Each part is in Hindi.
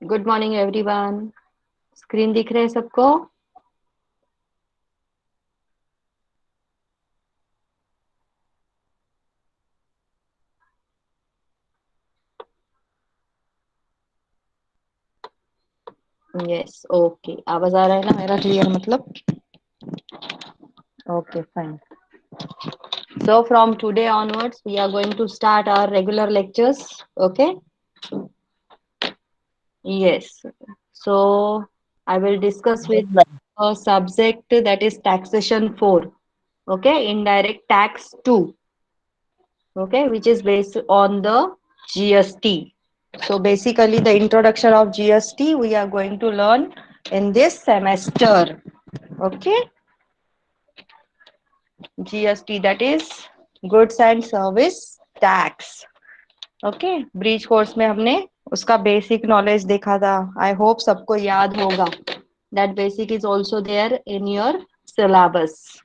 Good morning everyone. स्क्रीन दिख रहे है सबको? Yes, okay. आवाज आ रहा है ना मेरा क्लियर? मतलब okay, fine. So from today onwards, we are going to start our regular lectures. Okay? Yes. So I will discuss with a subject that is taxation 4. Okay? Indirect tax 2. Okay? Which is based on the GST. So basically the introduction of GST we are going to learn in this semester. Okay? GST, that is Goods and Service Tax. Okay, breach course में हमने उसका बेसिक नॉलेज देखा था। आई होप सबको याद होगा। That basic is also there in your syllabus.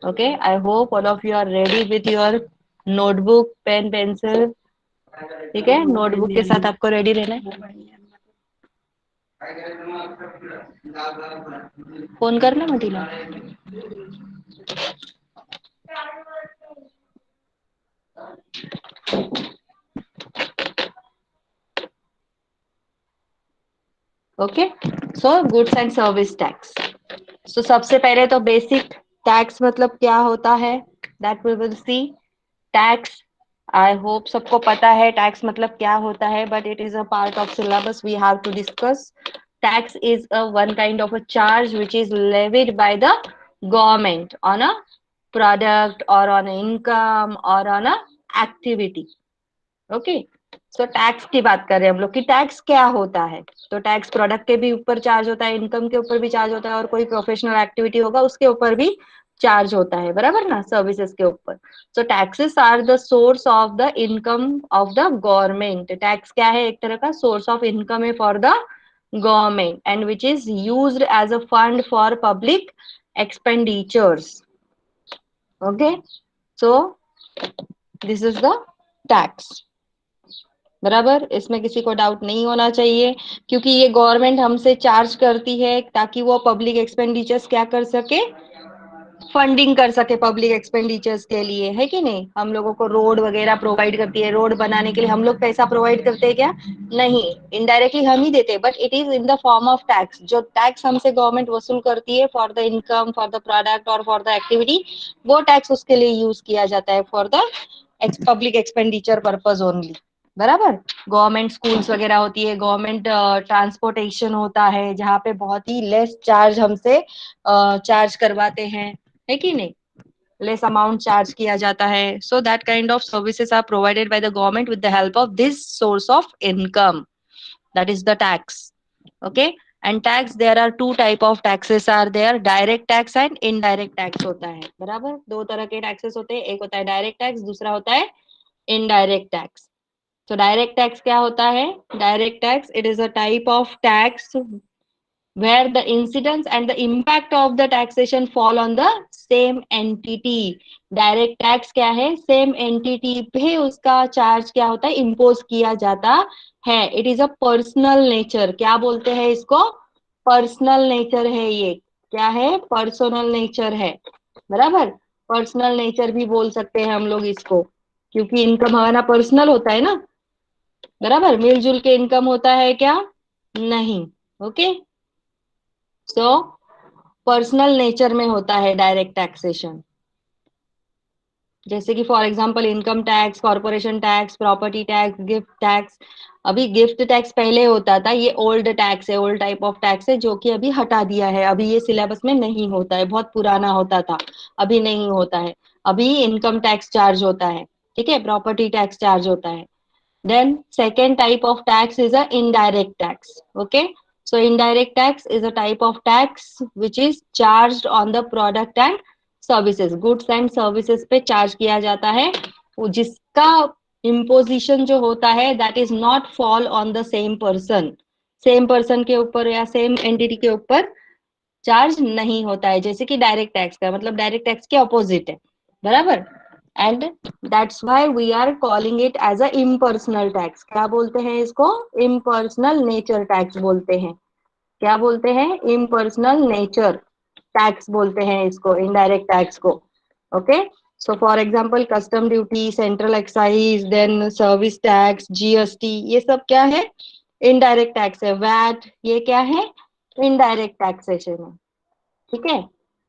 Okay, I hope all of you are ready with your notebook, pen, pencil. ठीक है, नोटबुक के साथ आपको रेडी रहना है। फोन करना मटीला। Okay, so goods and service tax. So सबसे पहले तो बेसिक टैक्स मतलब क्या होता है, that we will see. Tax, I hope सबको पता है टैक्स मतलब क्या होता है, but it is a part of syllabus, we have to discuss. Tax is a one kind of a charge which is levied by the government on a product or on an income or on a activity. Okay, so tax की बात कर रहे हैं हम लोग कि टैक्स क्या होता है। तो टैक्स प्रोडक्ट के भी ऊपर चार्ज होता है, इनकम के ऊपर भी चार्ज होता है, और कोई प्रोफेशनल एक्टिविटी होगा उसके ऊपर भी चार्ज होता है, बराबर ना, सर्विसेज के ऊपर। So taxes are the source of the income of the government. Tax क्या है? एक तरह का सोर्स ऑफ इनकम है for the government, and which is used as a fund for public expenditures. Okay, so this is the tax, बराबर। इसमें किसी को डाउट नहीं होना चाहिए, क्योंकि ये गवर्नमेंट हमसे चार्ज करती है ताकि वो पब्लिक एक्सपेंडिचर्स क्या कर सके, फंडिंग कर सके पब्लिक एक्सपेंडिचर्स के लिए, है कि नहीं। हम लोगों को रोड वगैरह प्रोवाइड करती है, रोड बनाने के लिए हम लोग पैसा प्रोवाइड करते हैं क्या? नहीं, इनडायरेक्टली हम ही देते हैं, but it is in the form of tax. जो टैक्स हमसे गवर्नमेंट वसूल करती है for the income, for the product और फॉर द एक्टिविटी, वो टैक्स उसके लिए यूज किया जाता है for the public expenditure purpose only, बराबर। गवर्नमेंट स्कूल्स वगैरह होती है, गवर्नमेंट ट्रांसपोर्टेशन होता है, जहाँ पे बहुत ही लेस चार्ज हमसे चार्ज करवाते हैं, है कि नहीं, लेस अमाउंट चार्ज किया जाता है। So that kind of services are provided by the government with the help of this source of income, that is the tax. Okay, and tax, there are two type of taxes are there, direct tax and indirect tax होता है, बराबर। दो तरह के टैक्सेस होते हैं, एक होता है डायरेक्ट टैक्स, दूसरा होता है इनडायरेक्ट टैक्स। तो डायरेक्ट टैक्स क्या होता है? Direct tax, it is a type of tax where the incidence and the impact of the taxation fall on the same entity. Direct tax क्या है? सेम एंटिटी पे उसका चार्ज क्या होता है? इम्पोज किया जाता है। It is a personal nature. क्या बोलते हैं इसको? पर्सनल नेचर है ये। क्या है? पर्सनल नेचर है, बराबर। पर्सनल नेचर भी बोल सकते हैं हम लोग इसको, क्योंकि इनकम हमारा पर्सनल होता है ना, बराबर। मिलजुल के इनकम होता है क्या? नहीं। ओके, सो पर्सनल नेचर में होता है डायरेक्ट टैक्सेशन। जैसे कि for example income tax, corporation tax, property tax, gift tax. अभी गिफ्ट टैक्स पहले होता था, ये ओल्ड टैक्स है, ओल्ड टाइप ऑफ टैक्स है, जो कि अभी हटा दिया है। अभी ये सिलेबस में नहीं होता है, बहुत पुराना होता था, अभी नहीं होता है। अभी इनकम टैक्स चार्ज होता है, ठीक है, प्रॉपर्टी टैक्स चार्ज होता है। Then second type of tax is a indirect tax. Okay. So indirect tax is a type of tax which is charged on the product and services. Goods and services पे charge किया जाता है, जिसका imposition जो होता है that is not fall on the same person. Same person के ऊपर या सेम एंटिटी के ऊपर चार्ज नहीं होता है, जैसे कि डायरेक्ट टैक्स का मतलब डायरेक्ट टैक्स के अपोजिट है, बराबर। And that's why we are calling it as a impersonal tax. क्या बोलते हैं इसको? इम्पर्सनल नेचर टैक्स बोलते हैं। क्या बोलते हैं? इम्पर्सनल नेचर टैक्स बोलते हैं इसको, इनडायरेक्ट टैक्स को। Okay, so for example custom duty, central excise, then service tax, GST, ये सब क्या है? इनडायरेक्ट टैक्स है। वैट, ये क्या है? इनडायरेक्ट टैक्सेशन है। ठीक है,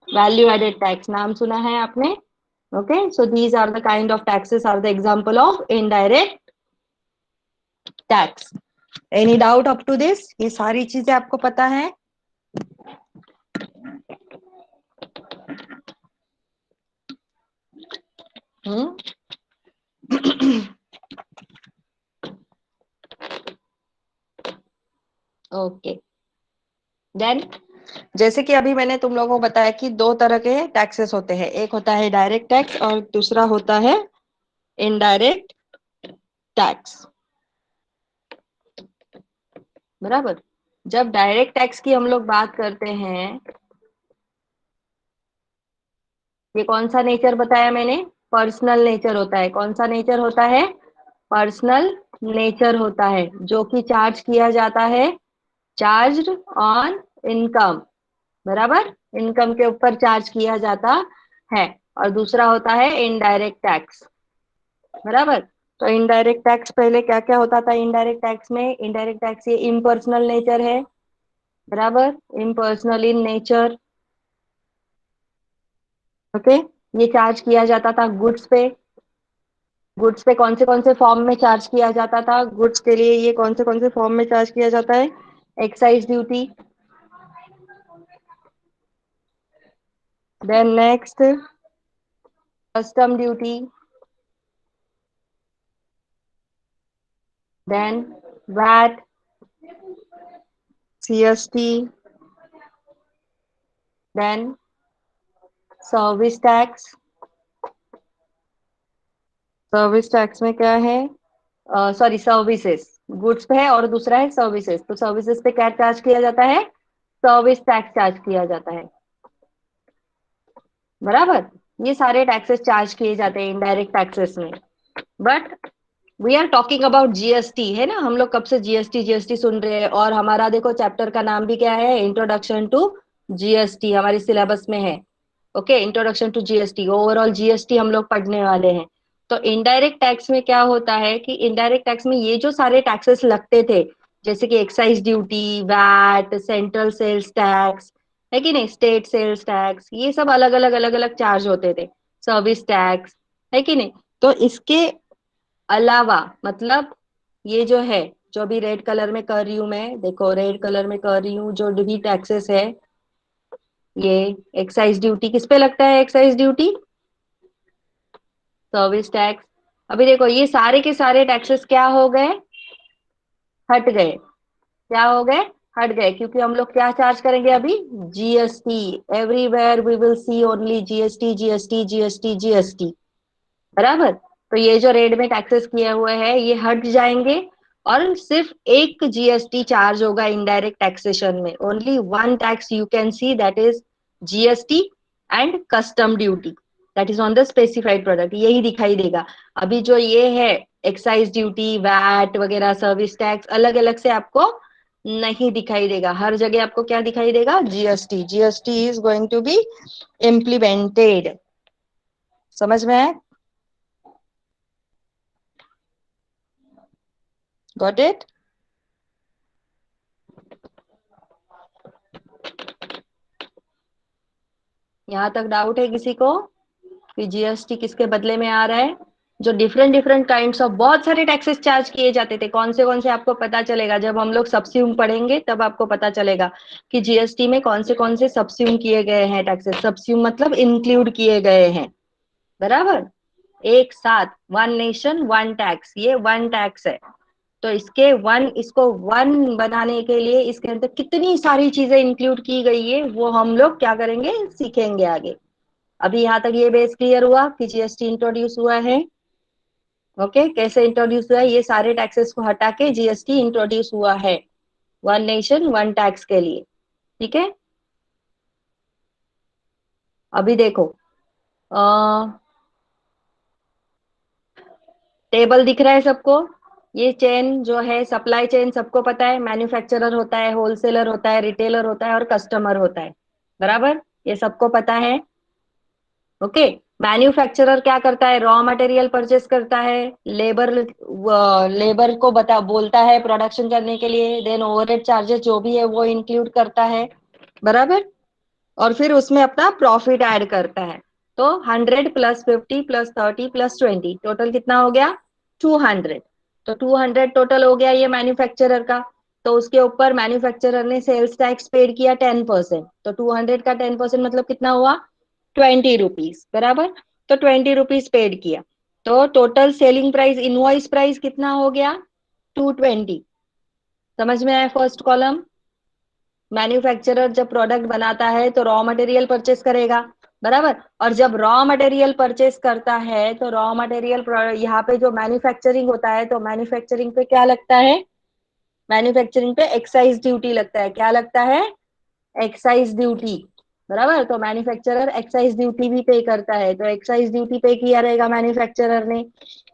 वैल्यू एडेड टैक्स नाम सुना है आपने? Okay, so these are the kind of taxes, are the example of indirect tax. Any doubt up to this? ये सारी चीजें आपको पता है? हम्म। ओके, देन जैसे कि अभी मैंने तुम लोगों को बताया कि दो तरह के टैक्सेस होते हैं, एक होता है डायरेक्ट टैक्स और दूसरा होता है इनडायरेक्ट टैक्स। बराबर। जब डायरेक्ट टैक्स की हम लोग बात करते हैं, ये कौन सा नेचर बताया मैंने? पर्सनल नेचर होता है। कौन सा नेचर होता है? पर्सनल नेचर होता है, जो कि चार्ज किया जाता है, चार्ज्ड ऑन इनकम। बराबर, इनकम के ऊपर चार्ज किया जाता है। और दूसरा होता है इनडायरेक्ट टैक्स। बराबर। तो इनडायरेक्ट टैक्स पहले क्या क्या होता था? इनडायरेक्ट टैक्स में, इनडायरेक्ट टैक्स ये इम्पर्सनल नेचर है। बराबर, इम्पर्सनल इन नेचर। ओके, ये चार्ज किया जाता था गुड्स पे। गुड्स पे कौन से फॉर्म में चार्ज किया जाता था? गुड्स के लिए ये कौन से फॉर्म में चार्ज किया जाता है? Excise duty, then next custom duty, then VAT, CST, then service tax. Service tax में क्या है? Sorry, services. गुड्स पे है और दूसरा है सर्विसेज। तो सर्विसेज पे क्या चार्ज किया जाता है? सर्विस टैक्स चार्ज किया जाता है। बराबर, ये सारे टैक्सेस चार्ज किए जाते हैं इनडायरेक्ट टैक्सेस में। But we are talking about GST, है ना? हम लोग कब से जीएसटी जीएसटी सुन रहे हैं, और हमारा देखो चैप्टर का नाम भी क्या है? इंट्रोडक्शन टू जीएसटी, हमारी सिलेबस में है। Okay, introduction to GST, overall GST हम लोग पढ़ने वाले हैं। तो इनडायरेक्ट टैक्स में क्या होता है कि इनडायरेक्ट टैक्स में ये जो सारे टैक्सेस लगते थे, जैसे कि excise duty, VAT, central sales tax, है कि नहीं, स्टेट सेल्स टैक्स, ये सब अलग अलग चार्ज होते थे। सर्विस टैक्स, है कि नहीं? तो इसके अलावा, मतलब ये जो है, जो भी रेड कलर में कर रही हूं मैं, देखो रेड कलर में कर रही हूँ, जो भी टैक्सेस है, ये एक्साइज ड्यूटी किस पे लगता है? Excise duty, service tax. अभी देखो ये सारे के सारे टैक्सेस क्या हो गए? हट गए। क्या हो गए? हट गए, क्योंकि हम लोग क्या चार्ज करेंगे अभी? GST. Everywhere we will see only GST GST GST GST. बराबर। तो ये जो रेड में टैक्सेस किए हुए हैं ये हट जाएंगे, और सिर्फ एक जीएसटी चार्ज होगा इनडायरेक्ट टैक्सेशन में। Only one tax you can see, that is GST and custom duty, that is on the specified product, यही दिखाई देगा। अभी जो ये है एक्साइज ड्यूटी, वैट वगैरह, सर्विस टैक्स, अलग अलग से आपको नहीं दिखाई देगा। हर जगह आपको क्या दिखाई देगा? GST. GST is going to be implemented. समझ में है? Got it? यहाँ तक डाउट है किसी को कि जीएसटी किसके बदले में आ रहा है? जो डिफरेंट डिफरेंट काइंड्स ऑफ बहुत सारे टैक्सेस चार्ज किए जाते थे, कौन से आपको पता चलेगा जब हम लोग सबस्यूम पढ़ेंगे, तब आपको पता चलेगा कि जीएसटी में कौन से सबस्यूम किए गए हैं टैक्सेस। सबस्यूम मतलब इंक्लूड किए गए हैं। बराबर, एक साथ, वन नेशन वन टैक्स, ये वन टैक्स है। तो इसको वन बनाने के लिए इसके अंदर कितनी सारी चीजें इंक्लूड की गई है, वो हम लोग क्या करेंगे? सीखेंगे आगे। अभी यहाँ तक ये बेस क्लियर हुआ कि जीएसटी इंट्रोड्यूस हुआ है। ओके, कैसे इंट्रोड्यूस हुआ है? ये सारे टैक्सेस को हटा के जीएसटी इंट्रोड्यूस हुआ है, वन नेशन वन टैक्स के लिए। ठीक है, अभी देखो, टेबल दिख रहा है सबको? ये चेन जो है, सप्लाई चेन, सबको पता है, मैन्युफैक्चरर होता है, होलसेलर होता है, रिटेलर होता है और कस्टमर होता है। बराबर, ये सबको पता है। ओके। मैन्युफैक्चरर क्या करता है? रॉ मटेरियल परचेस करता है, लेबर लेबर को बता बोलता है प्रोडक्शन करने के लिए, देन ओवरहेड चार्जेस जो भी है वो इंक्लूड करता है। बराबर। और फिर उसमें अपना प्रॉफिट ऐड करता है। तो 100 + 50 + 30 + 20 टोटल कितना हो गया? 200। तो 200 टोटल हो गया ये मैन्युफैक्चरर का। तो उसके ऊपर मैन्युफैक्चरर ने सेल्स टैक्स पेड किया 10%। तो 200 का 10% मतलब कितना हुआ? 20 रुपीज। बराबर। तो 20 रुपीज पेड किया। तो total selling price, invoice price कितना हो गया? 220। समझ में आया फर्स्ट कॉलम? मैन्युफैक्चरर जब प्रोडक्ट बनाता है तो रॉ मटेरियल परचेस करेगा। बराबर। और जब रॉ मटेरियल परचेस करता है तो रॉ मटेरियल, यहाँ पे जो मैन्युफैक्चरिंग होता है तो मैन्युफैक्चरिंग पे क्या लगता है? मैन्युफैक्चरिंग पे एक्साइज ड्यूटी लगता है। क्या लगता है? Excise duty. बराबर। तो मैन्युफैक्चरर एक्साइज ड्यूटी भी पे करता है, तो एक्साइज ड्यूटी पे किया रहेगा मैन्युफैक्चरर ने।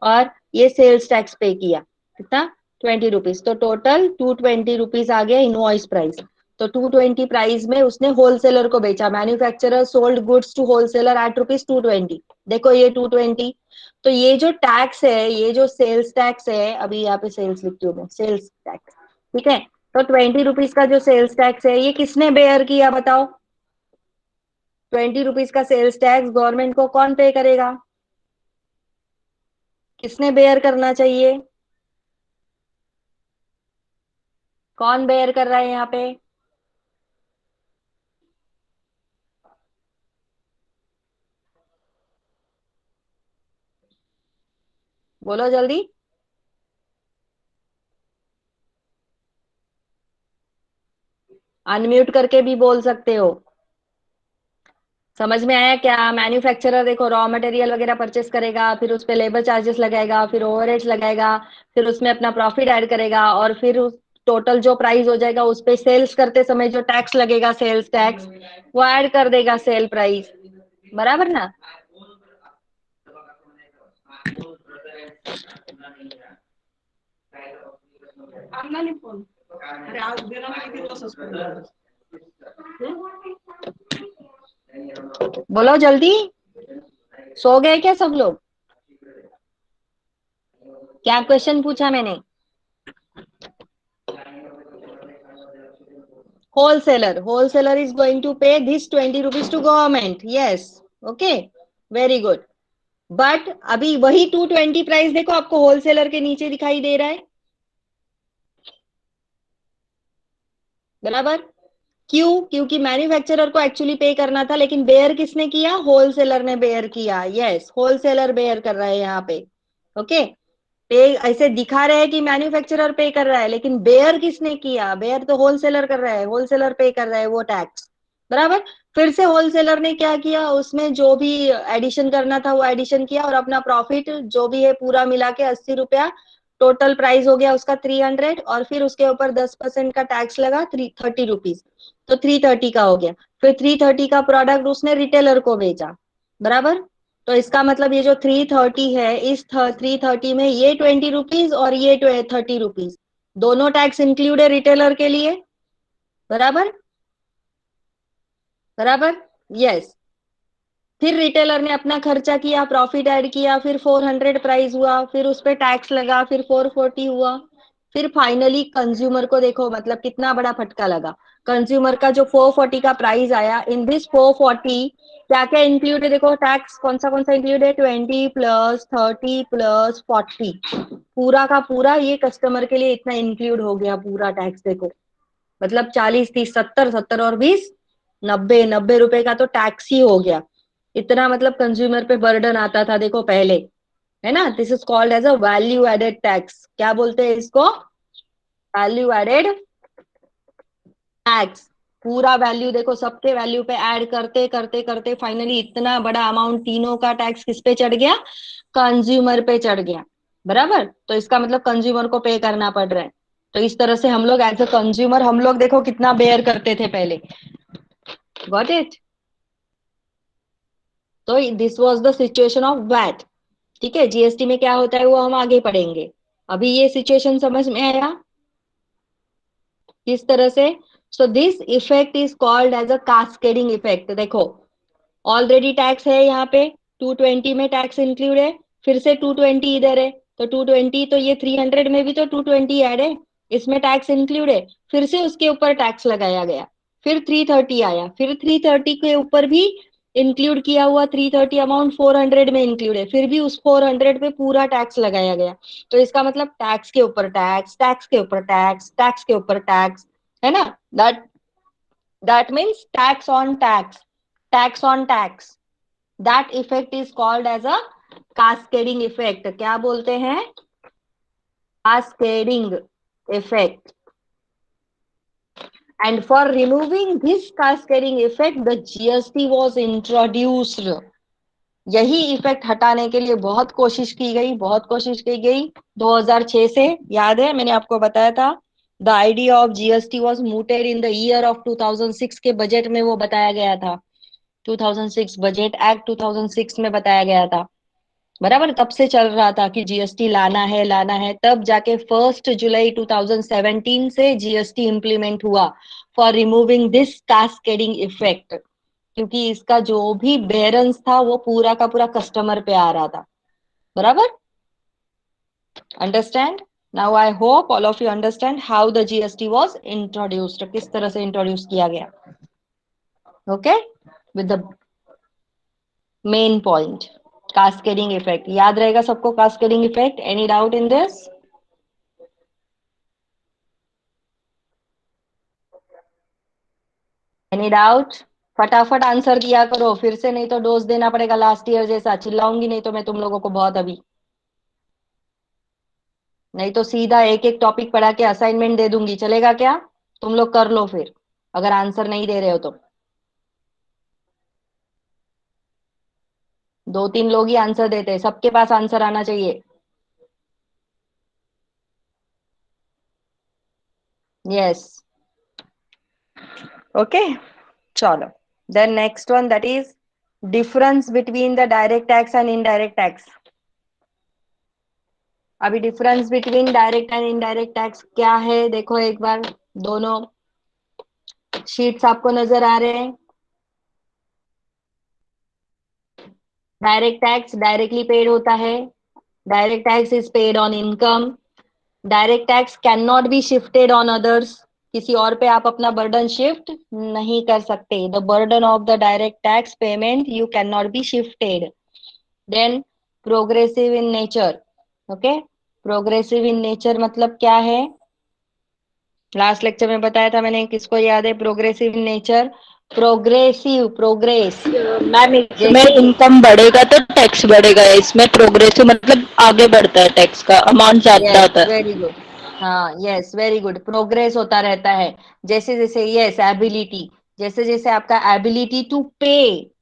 और ये सेल्स टैक्स पे किया कितना? 20 रुपीज। तो टोटल 220 रुपीज आ गया इनवॉइस प्राइस। तो 220 प्राइस में उसने होलसेलर को बेचा। Manufacturer sold goods to wholesaler at rupees 220। देखो ये 220। तो ये जो टैक्स है, ये जो सेल्स टैक्स है, अभी यहाँ पे सेल्स लिखती हूँ मैं, सेल्स टैक्स। ठीक है। तो 20 रुपीज का जो सेल्स टैक्स है, ये किसने बेयर किया बताओ? 20 रुपीज का सेल्स टैक्स गवर्नमेंट को कौन पे करेगा? किसने बेयर करना चाहिए? कौन बेयर कर रहा है यहाँ पे? बोलो जल्दी। अनम्यूट करके भी बोल सकते हो। समझ में आया क्या? मैन्युफैक्चरर देखो रॉ मटेरियल वगैरह परचेस करेगा, फिर उस पे लेबर चार्जेस लगाएगा, फिर ओवरहेड्स लगाएगा, फिर उसमें अपना प्रॉफिट ऐड करेगा, और फिर उस टोटल जो प्राइस हो जाएगा उस पे सेल्स करते समय जो टैक्स लगेगा, सेल्स टैक्स, वो ऐड कर देगा सेल प्राइस। बराबर ना? बोलो जल्दी। सो गए क्या सब लोग? क्या क्वेश्चन पूछा मैंने? Wholesaler is going to pay this 20 rupees to government. Yes. Okay. Very good. But अभी वही 220 प्राइस देखो आपको होलसेलर के नीचे दिखाई दे रहा है। बराबर। क्यों? क्योंकि मैन्युफैक्चरर को एक्चुअली पे करना था, लेकिन बेयर किसने किया? होलसेलर ने बेयर किया। यस, होलसेलर बेयर कर रहा है यहाँ पे। ओके। पे ऐसे दिखा रहे हैं कि मैन्युफैक्चरर पे कर रहा है, लेकिन बेयर किसने किया? बेयर तो होलसेलर कर रहा है, होलसेलर पे कर रहा है वो टैक्स। बराबर। फिर से होलसेलर ने क्या किया? उसमें जो भी एडिशन करना था वो एडिशन किया, और अपना प्रॉफिट जो भी है पूरा मिला के 80 रुपया टोटल प्राइस हो गया उसका 300, और फिर उसके ऊपर 10% का टैक्स लगा 30 रुपीज। तो 330 का हो गया। फिर 330 का प्रोडक्ट उसने रिटेलर को बेचा। बराबर। तो इसका मतलब ये जो 330 है, इस 330 में ये 20 रुपीज और ये 30 रुपीज, दोनों टैक्स इंक्लूड है रिटेलर के लिए। बराबर। बराबर। यस। फिर रिटेलर ने अपना खर्चा किया, प्रॉफिट ऐड किया, फिर 400 प्राइस हुआ, फिर उस पर टैक्स लगा, फिर 440 हुआ। फिर फाइनली कंज्यूमर को देखो मतलब कितना बड़ा फटका लगा। कंज्यूमर का जो 440 का प्राइस आया, इन दिस 440 क्या क्या इंक्लूड है? देखो टैक्स कौन सा इंक्लूड है? 20 + 30 + 40, पूरा का पूरा ये कस्टमर के लिए इतना इंक्लूड हो गया पूरा टैक्स। देखो मतलब 40 30 70, 70 और 20 90, 90 रुपए का तो टैक्स ही हो गया। इतना मतलब कंज्यूमर पे बर्डन आता था देखो पहले, है ना? This is called as a value added tax. क्या बोलते हैं इसको? Value added tax. पूरा वैल्यू देखो सबके वैल्यू पे ऐड करते करते करते फाइनली इतना बड़ा अमाउंट तीनों का टैक्स किस पे चढ़ गया? कंज्यूमर पे चढ़ गया। बराबर। तो इसका मतलब कंज्यूमर को पे करना पड़ रहा है। तो इस तरह से हम लोग एज अ कंज्यूमर हम लोग देखो कितना बेयर करते थे पहले। Got it? तो this was the situation of VAT. ठीक है, जीएसटी में क्या होता है वो हम आगे पढ़ेंगे। अभी ये सिचुएशन समझ में आया किस तरह से? So this effect is called as a cascading effect. देखो, ऑलरेडी टैक्स है यहाँ पे, 220 में टैक्स इंक्लूड है, फिर से 220 इधर है, तो 220, तो ये 300 में भी तो 220 ऐड है, इसमें टैक्स इंक्लूड है, फिर से उसके ऊपर टैक्स लगाया गया, फिर 330 आया, फिर 330 के ऊपर भी इंक्लूड किया हुआ 330 अमाउंट 400 में इंक्लूड है, फिर भी उस 400 पे पूरा टैक्स लगाया गया। तो इसका मतलब टैक्स के ऊपर टैक्स, टैक्स के ऊपर टैक्स, टैक्स के ऊपर टैक्स, है ना? That means tax on tax, tax on tax. That effect is called as a cascading effect. क्या बोलते हैं? Cascading effect. And for removing this cascading effect, the GST was introduced. यही इफेक्ट हटाने के लिए बहुत कोशिश की गई, बहुत कोशिश की गई 2006 से। याद है मैंने आपको बताया था, the idea of GST was mooted in the year of 2006 के बजट में वो बताया गया था। 2006 बजट एक्ट 2006 में बताया गया था, बराबर। तब से चल रहा था कि जीएसटी लाना है, लाना है, तब जाके 1 जुलाई 2017 से जीएसटी इंप्लीमेंट हुआ for removing this cascading effect, क्योंकि इसका जो भी बेरेंस था वो पूरा का पूरा कस्टमर पे आ रहा था, बराबर। Understand? Now I hope all of you understand how the GST was introduced, किस तरह से इंट्रोड्यूस किया गया। Okay, with the main point cascading effect. याद रहेगा सबको cascading effect? Any doubt in this? Any doubt? फटाफट आंसर दिया करो फिर से, नहीं तो डोज देना पड़ेगा लास्ट ईयर जैसा। चिल्लाऊंगी नहीं तो मैं तुम लोगों को बहुत अभी, नहीं तो सीधा एक एक टॉपिक पढ़ा के असाइनमेंट दे दूंगी, चलेगा क्या? तुम लोग कर लो फिर, अगर आंसर नहीं दे रहे हो तो। दो तीन लोग ही आंसर देते हैं, सबके पास आंसर आना चाहिए। यस, ओके, चलो। Then next one, that is difference between the direct tax and indirect tax. अभी difference between direct and indirect tax क्या है देखो एक बार। दोनों शीट्स आपको नजर आ रहे हैं? डायरेक्ट टैक्स डायरेक्टली पेड होता है, direct tax is paid on income. Direct tax can not be shifted on others, किसी और पे आप अपना बर्डन शिफ्ट नहीं कर सकते। The burden of the direct tax payment you can not be shifted. Then progressive in nature. Okay, progressive in nature मतलब क्या है? लास्ट लेक्चर में बताया था मैंने, किसको याद है? Progressive in nature, progressive, progress, ma'am इसमें जैसे इनकम बढ़ेगा तो टैक्स बढ़ेगा, इसमें प्रोग्रेसिव मतलब आगे बढ़ता है, टैक्स का अमाउंट ज्यादा यस होता है। वेरी गुड, हाँ यस वेरी गुड, प्रोग्रेस होता रहता है। जैसे जैसे, यस, एबिलिटी, जैसे जैसे आपका एबिलिटी टू पे,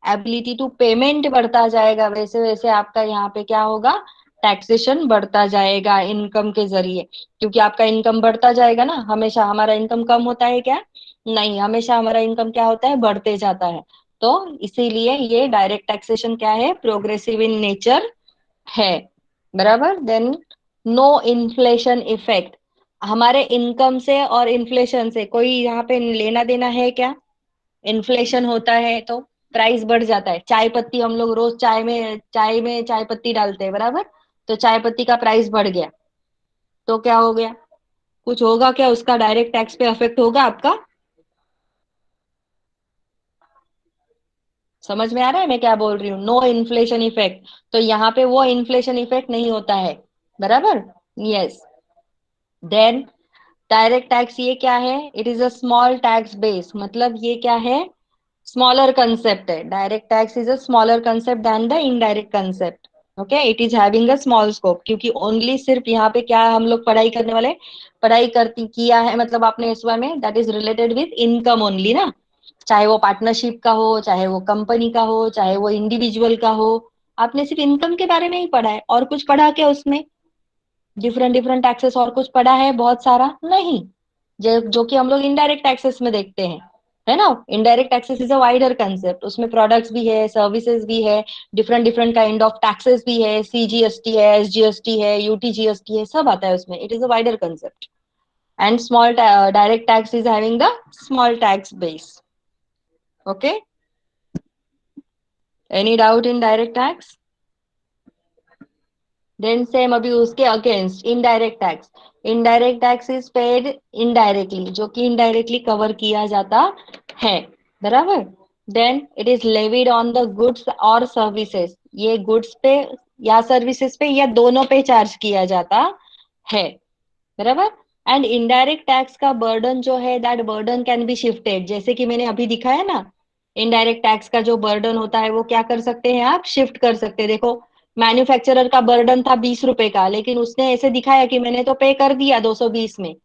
एबिलिटी टू पेमेंट बढ़ता जाएगा, वैसे वैसे आपका यहाँ पे क्या होगा? टैक्सेशन बढ़ता जाएगा इनकम के जरिए, क्योंकि आपका इनकम बढ़ता जाएगा ना। हमेशा हमारा इनकम कम होता है क्या? नहीं, हमेशा हमारा इनकम क्या होता है? बढ़ते जाता है। तो इसीलिए ये डायरेक्ट टैक्सेशन क्या है? प्रोग्रेसिव इन नेचर है, बराबर। देन नो इन्फ्लेशन इफेक्ट, हमारे इनकम से और इन्फ्लेशन से कोई यहाँ पे लेना देना है क्या? इन्फ्लेशन होता है तो प्राइस बढ़ जाता है। चाय पत्ती, हम लोग रोज चाय में चाय पत्ती डालते हैं, बराबर। तो चाय पत्ती का प्राइस बढ़ गया तो क्या हो गया? कुछ होगा क्या? उसका डायरेक्ट टैक्स पे अफेक्ट होगा आपका? समझ में आ रहा है मैं क्या बोल रही हूँ? नो इन्फ्लेशन इफेक्ट, तो यहाँ पे वो इन्फ्लेशन इफेक्ट नहीं होता है, बराबर। यस। देन डायरेक्ट टैक्स ये क्या है? It is a small tax base, मतलब ये क्या है? स्मॉलर कंसेप्ट है। Direct tax is a smaller concept then the indirect concept. Okay, it is having a small scope, क्योंकि ओनली सिर्फ यहाँ पे क्या हम लोग पढ़ाई करने वाले, पढ़ाई करती किया है मतलब आपने इस बार में, that is related with income only ना। चाहे वो पार्टनरशिप का हो, चाहे वो कंपनी का हो, चाहे वो इंडिविजुअल का हो, आपने सिर्फ इनकम के बारे में ही पढ़ा है। और कुछ पढ़ा क्या उसमें? डिफरेंट डिफरेंट टैक्सेस और कुछ पढ़ा है बहुत सारा? नहीं, जो जो कि हम लोग इनडायरेक्ट टैक्सेस में देखते हैं। है ना। Indirect taxes is a wider concept, उसमें प्रोडक्ट्स भी है, सर्विसेज भी है, different different kind of taxes भी है, सीजीएसटी है, एसजीएसटी है, यूटीजीएसटी है, सब आता है उसमें। It is a wider concept. And small direct tax is having the small tax base. Okay, any doubt in direct tax? Then same अभी उसके against indirect tax. Indirect tax is paid indirectly, जो कि इनडायरेक्टली कवर किया जाता है, बराबर। Then it is levied on the goods और सर्विसेज, ये गुड्स पे या सर्विसेज पे या दोनों पे चार्ज किया जाता है, बराबर। एंड इनडायरेक्ट टैक्स का बर्डन जो है, that burden can be shifted, जैसे कि मैंने अभी दिखाया ना। इनडायरेक्ट टैक्स का जो बर्डन होता है वो क्या कर सकते हैं आप, शिफ्ट कर सकते हैं। देखो, मैन्युफैक्चरर का बर्डन था 20 रुपए का, लेकिन उसने ऐसे दिखाया कि मैंने तो पे कर दिया 220 में,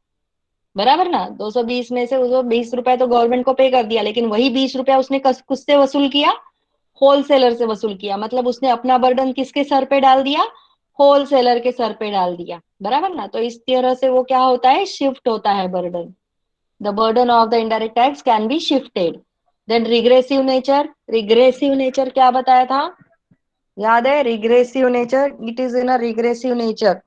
बराबर ना। 220 में से उसको 20 रुपए तो गवर्नमेंट को पे कर दिया, लेकिन वही 20 रुपया उसने किससे वसूल किया, होलसेलर से वसूल किया। मतलब उसने अपना बर्डन किसके सर पे डाल दिया, होलसेलर के सर पे डाल दिया, बराबर ना। तो इस तरह से वो क्या होता है, शिफ्ट होता है burden. The burden of the indirect tax can be shifted. Then regressive nature, regressive nature क्या बताया था, याद है? Regressive nature, it is in a regressive nature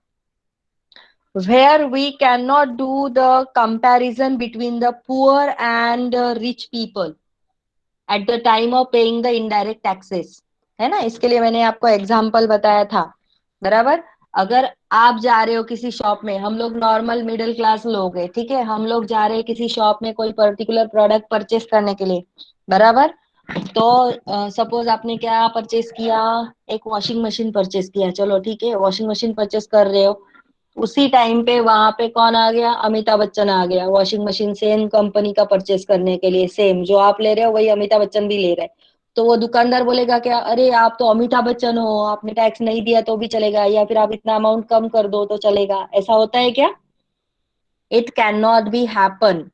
where we cannot do the comparison between the poor and rich people at the time of paying the indirect taxes, है ना। इसके लिए मैंने आपको एग्जांपल बताया था, बराबर। अगर आप जा रहे हो किसी शॉप में, हम लोग नॉर्मल मिडिल क्लास लोग हैं, ठीक है, हम लोग जा रहे हैं किसी शॉप में कोई पर्टिकुलर प्रोडक्ट परचेस करने के लिए, बराबर। तो सपोज आपने क्या परचेस किया, एक वॉशिंग मशीन परचेस किया, चलो ठीक है, वॉशिंग मशीन परचेस कर रहे हो। उसी टाइम पे वहां पे कौन आ गया, अमिताभ बच्चन आ गया वॉशिंग मशीन सेम कंपनी का परचेस करने के लिए। सेम जो आप ले रहे हो वही अमिताभ बच्चन भी ले रहे हैं। तो वो दुकानदार बोलेगा क्या, अरे आप तो अमिताभ बच्चन हो, आपने टैक्स नहीं दिया तो भी चलेगा, या फिर आप इतना अमाउंट कम कर दो तो चलेगा, ऐसा होता है क्या? It can not be happen.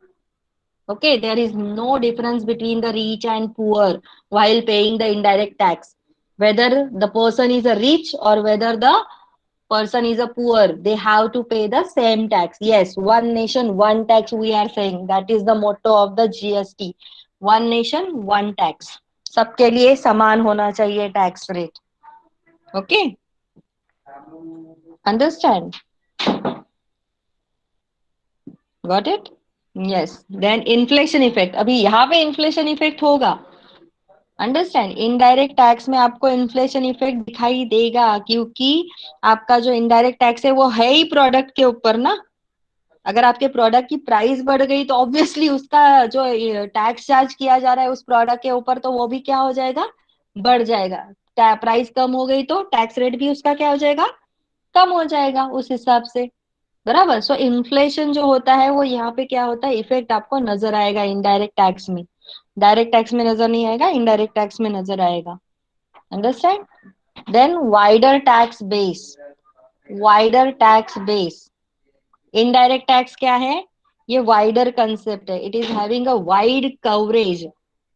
Okay, there is no difference between the rich and poor while paying the indirect tax. Whether the person is a rich or whether the person is a poor, they have to pay the same tax. Yes, one nation, one tax, we are saying. That is the motto of the GST. One nation, one tax. सबके लिए समान होना चाहिए tax rate. Okay, understand, got it? Yes. Then inflation effect, अभी यहाँ पे इन्फ्लेशन इफेक्ट होगा। अंडरस्टैंड, इनडायरेक्ट टैक्स में आपको इन्फ्लेशन इफेक्ट दिखाई देगा, क्योंकि आपका जो इनडायरेक्ट टैक्स है वो है ही प्रोडक्ट के ऊपर ना। अगर आपके प्रोडक्ट की प्राइस बढ़ गई तो ऑब्वियसली उसका जो टैक्स चार्ज किया जा रहा है उस प्रोडक्ट के ऊपर, तो वो भी क्या हो जाएगा, बढ़ जाएगा। प्राइस कम हो गई तो टैक्स रेट भी उसका क्या हो जाएगा, कम हो जाएगा उस हिसाब से, बराबर। सो इन्फ्लेशन जो होता है वो यहाँ पे क्या होता है, इफेक्ट आपको नजर आएगा इनडायरेक्ट टैक्स में। डायरेक्ट टैक्स में नजर नहीं आएगा, इनडायरेक्ट टैक्स में नजर आएगा। Understand? Then wider tax base, wider tax base. Indirect tax क्या है, ये वाइडर कंसेप्ट है। It is having a wide coverage,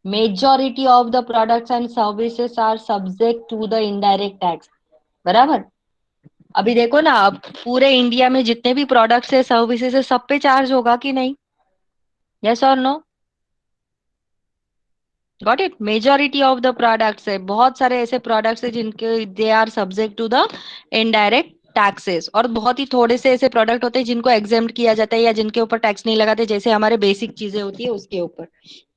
majority of the products and services are subject to the indirect tax, बराबर। अभी देखो ना, अब पूरे इंडिया में जितने भी प्रोडक्ट्स है, सर्विसेज है, सब पे चार्ज होगा कि नहीं? यस और no? Got it? Majority of the products है, बहुत सारे ऐसे प्रोडक्ट्स है जिनके they are subject to the indirect taxes, और बहुत ही थोड़े से ऐसे प्रोडक्ट होते हैं जिनको एग्जेम्प्ट किया जाता है या जिनके ऊपर टैक्स नहीं लगाते, जैसे हमारे बेसिक चीजें होती है उसके ऊपर।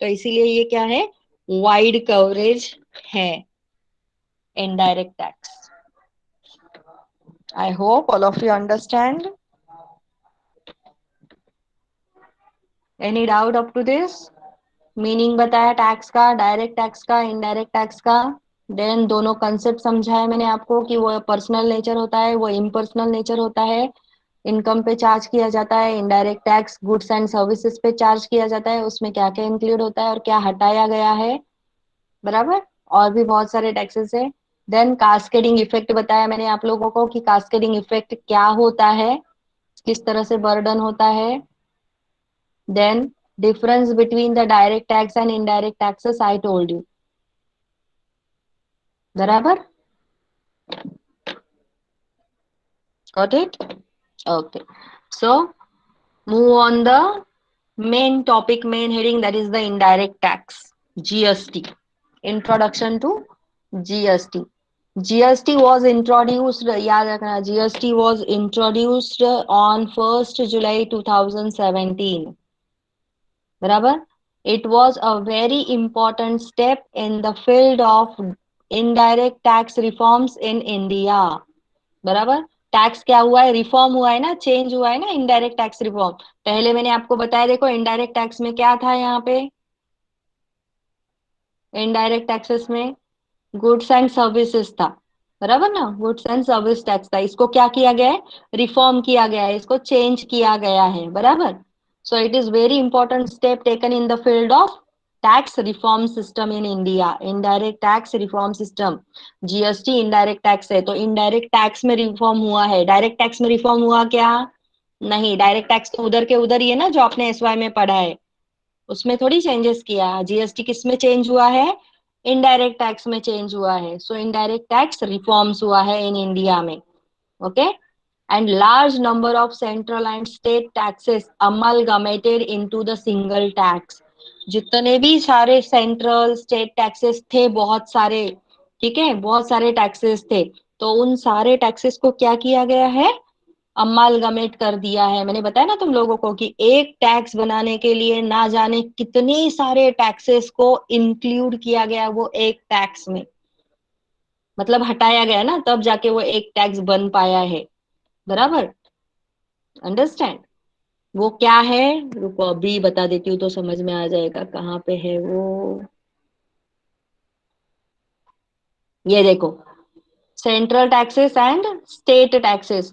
तो इसीलिए ये क्या है, वाइड कवरेज है indirect tax. I hope all of you understand. Any doubt up to this? Meaning बताया टैक्स का, डायरेक्ट टैक्स का, इनडायरेक्ट टैक्स का। देन दोनों कंसेप्ट समझाए मैंने आपको कि वो पर्सनल नेचर होता है, वो इम्पर्सनल नेचर होता है। इनकम पे चार्ज किया जाता है, indirect tax goods and services पे चार्ज किया जाता है, उसमें क्या क्या इंक्लूड होता है और क्या हटाया गया है, बराबर। और भी बहुत सारे टैक्सेस है। देन कास्केडिंग इफेक्ट बताया मैंने आप लोगों को कि कास्केडिंग इफेक्ट क्या होता है, किस तरह से बर्डन होता है। Then difference between the direct tax and indirect taxes I told you, बराबर। got it? Okay, so move on the main topic, main heading, that is the indirect tax, GST. Introduction to GST. GST was introduced, याद रखना, GST was introduced on 1st July 2017. बराबर. It was a very important step in the field of indirect tax reforms in India. बराबर. टैक्स क्या हुआ है, रिफॉर्म हुआ है ना, चेंज हुआ है ना, इनडायरेक्ट टैक्स रिफॉर्म. पहले मैंने आपको बताया, देखो इनडायरेक्ट टैक्स में क्या था यहाँ पे, इनडायरेक्ट टैक्सेस में गुड्स एंड सर्विसेज था. बराबर ना, गुड्स एंड सर्विस टैक्स था. इसको क्या किया गया है, रिफॉर्म किया गया है, इसको चेंज किया गया है. बराबर. So it is very important step taken in the field of tax reform system in India. Indirect tax reform system, GST indirect tax है, तो इनडायरेक्ट टैक्स में रिफॉर्म हुआ है. डायरेक्ट टैक्स में रिफॉर्म हुआ क्या, नहीं. डायरेक्ट टैक्स तो उधर के उधर ही है ना, जो आपने एसवाई में पढ़ा है, उसमें थोड़ी चेंजेस किया. जीएसटी किस में चेंज हुआ है, इनडायरेक्ट टैक्स में चेंज हुआ है. सो इनडायरेक्ट टैक्स रिफॉर्म्स हुआ है इन इंडिया में. Okay. And large number of central and state taxes amalgamated into the single tax. जितने भी सारे सेंट्रल स्टेट टैक्सेस थे, बहुत सारे, ठीक है, बहुत सारे टैक्सेस थे, तो उन सारे टैक्सेस को क्या किया गया है, अमालगमेट कर दिया है. मैंने बताया ना तुम लोगों को कि एक टैक्स बनाने के लिए ना जाने कितने सारे टैक्सेस को इंक्लूड किया गया वो एक टैक्स में, मतलब हटाया गया ना, तब जाके वो एक टैक्स बन पाया है. बराबर. अंडरस्टैंड. वो क्या है, रुको अभी बता देती हूँ तो समझ में आ जाएगा कहाँ पे है वो. ये देखो, central taxes and state taxes.